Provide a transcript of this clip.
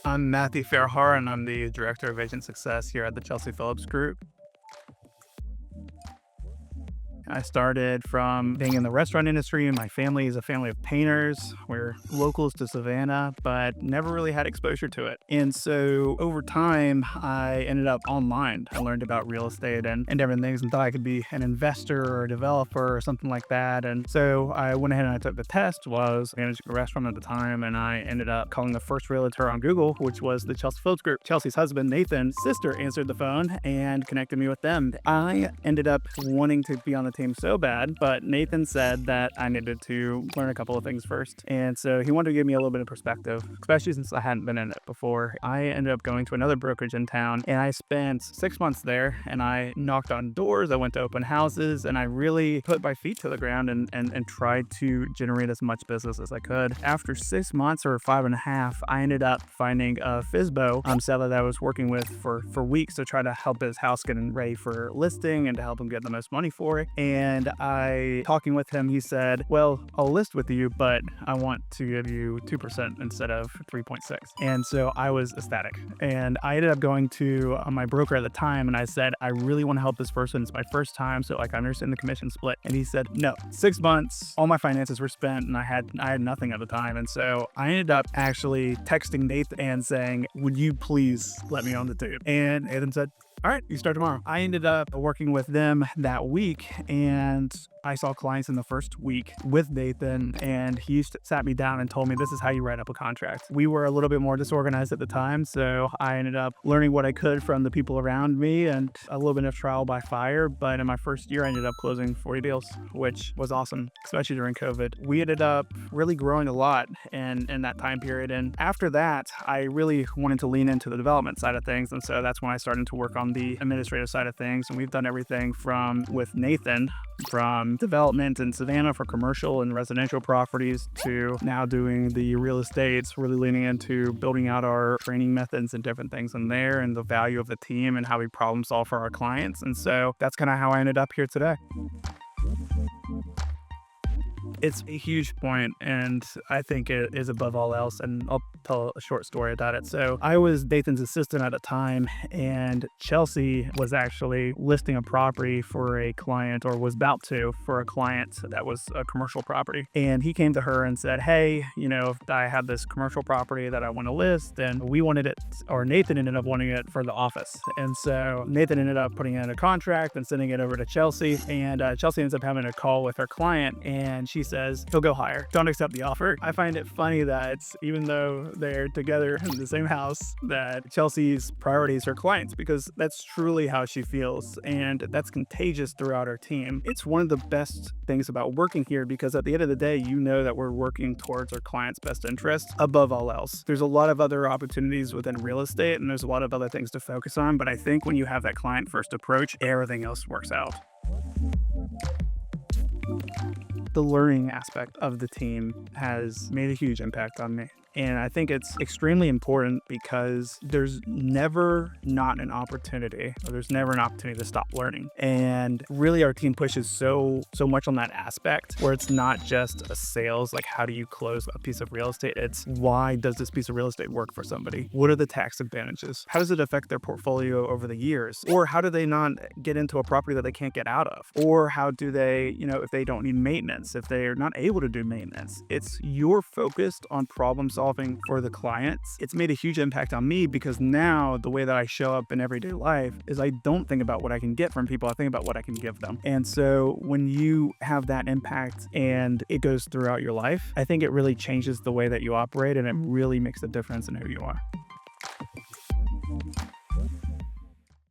I'm Matthew Farrahar, and I'm the Director of Agent Success here at the Chelsea Phillips Group. I started from being in the restaurant industry, and my family is a family of painters. We're locals to Savannah, but never really had exposure to it. And so over time, I ended up online. I learned about real estate and different things and thought I could be an investor or a developer or something like that. And so I went ahead and I took the test while I was managing a restaurant at the time, and I ended up calling the first realtor on Google, which was the Chelsea Phillips Group. Chelsea's husband, Nathan's sister, answered the phone and connected me with them. I ended up wanting to be on the team so bad, but Nathan said that I needed to learn a couple of things first. And so he wanted to give me a little bit of perspective, especially since I hadn't been in it before. I ended up going to another brokerage in town, and I spent 6 months there, and I knocked on doors, I went to open houses, and I really put my feet to the ground and tried to generate as much business as I could. After 6 months or 5.5, I ended up finding a FSBO seller that I was working with for weeks to try to help his house get ready for listing and to help him get the most money for it. And talking with him, he said, well, I'll list with you, but I want to give you 2% instead of 3.6. And so I was ecstatic. And I ended up going to my broker at the time, and I said, I really want to help this person. It's my first time, so I understand the commission split. And he said, no. 6 months, all my finances were spent, and I had nothing at the time. And so I ended up actually texting Nathan and saying, would you please let me on the team? And Nathan said, all right, you start tomorrow. I ended up working with them that week, and I saw clients in the first week with Nathan, and he sat me down and told me, this is how you write up a contract. We were a little bit more disorganized at the time, so I ended up learning what I could from the people around me and a little bit of trial by fire. But in my first year, I ended up closing 40 deals, which was awesome, especially during COVID. We ended up really growing a lot in that time period. And after that, I really wanted to lean into the development side of things. And so that's when I started to work on the administrative side of things. And we've done everything with Nathan, from development in Savannah for commercial and residential properties to now doing the real estate, really leaning into building out our training methods and different things in there, and the value of the team and how we problem solve for our clients. And so that's kind of how I ended up here today. It's a huge point, and I think it is above all else, and I'll tell a short story about it. So I was Nathan's assistant at a time, and Chelsea was actually listing a property for a client, or was about to, for a client that was a commercial property. And he came to her and said, hey, I have this commercial property that I want to list, and we wanted it, or Nathan ended up wanting it for the office. And so Nathan ended up putting in a contract and sending it over to Chelsea, and Chelsea ends up having a call with her client, and she says, he'll go higher. Don't accept the offer. I find it funny that even though they're together in the same house, that Chelsea's priority is her clients, because that's truly how she feels. And that's contagious throughout our team. It's one of the best things about working here, because at the end of the day, you know that we're working towards our clients' best interest above all else. There's a lot of other opportunities within real estate, and there's a lot of other things to focus on. But I think when you have that client first approach, everything else works out. The learning aspect of the team has made a huge impact on me. And I think it's extremely important, because there's never not an opportunity, or there's never an opportunity to stop learning. And really our team pushes so much on that aspect, where it's not just a sales, like how do you close a piece of real estate? It's why does this piece of real estate work for somebody? What are the tax advantages? How does it affect their portfolio over the years? Or how do they not get into a property that they can't get out of? Or how do they, if they don't need maintenance, if they're not able to do maintenance? You're focused on problem solving for the clients. It's made a huge impact on me, because now the way that I show up in everyday life is I don't think about what I can get from people. I think about what I can give them. And so when you have that impact and it goes throughout your life, I think it really changes the way that you operate, and it really makes a difference in who you are.